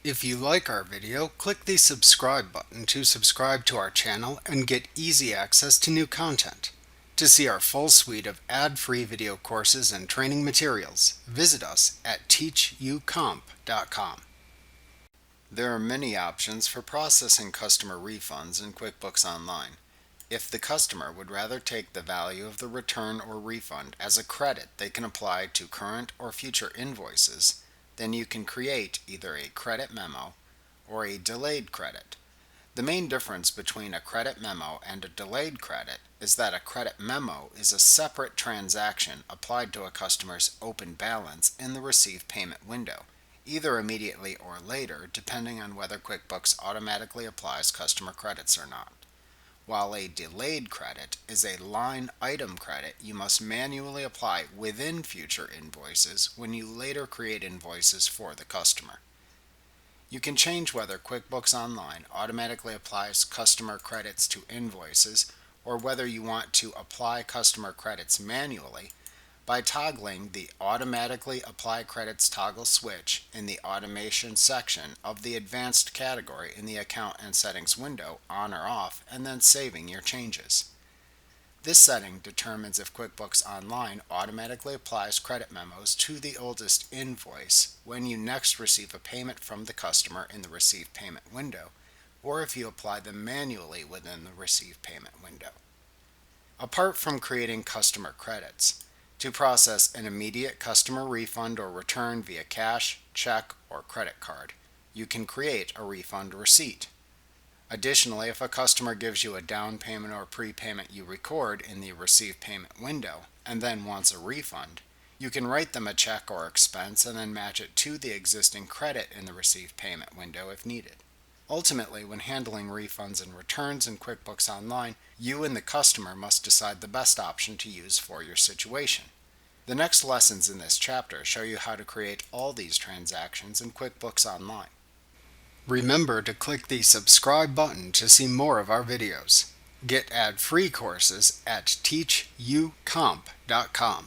If you like our video, click the subscribe button to subscribe to our channel and get easy access to new content. To see our full suite of ad-free video courses and training materials, visit us at teachucomp.com. There are many options for processing customer refunds in QuickBooks Online. If the customer would rather take the value of the return or refund as a credit they can apply to current or future invoices, then you can create either a credit memo or a delayed credit. The main difference between a credit memo and a delayed credit is that a credit memo is a separate transaction applied to a customer's open balance in the receive payment window, either immediately or later, depending on whether QuickBooks automatically applies customer credits or not. While a delayed credit is a line item credit you must manually apply within future invoices when you later create invoices for the customer. You can change whether QuickBooks Online automatically applies customer credits to invoices or whether you want to apply customer credits manually by toggling the Automatically Apply Credits toggle switch in the Automation section of the Advanced category in the Account and Settings window on or off, and then saving your changes. This setting determines if QuickBooks Online automatically applies credit memos to the oldest invoice when you next receive a payment from the customer in the Receive Payment window, or if you apply them manually within the Receive Payment window. Apart from creating customer credits, to process an immediate customer refund or return via cash, check, or credit card, you can create a refund receipt. Additionally, if a customer gives you a down payment or prepayment you record in the Receive Payment window and then wants a refund, you can write them a check or expense and then match it to the existing credit in the Receive Payment window if needed. Ultimately, when handling refunds and returns in QuickBooks Online, you and the customer must decide the best option to use for your situation. The next lessons in this chapter show you how to create all these transactions in QuickBooks Online. Remember to click the subscribe button to see more of our videos. Get ad-free courses at teachucomp.com.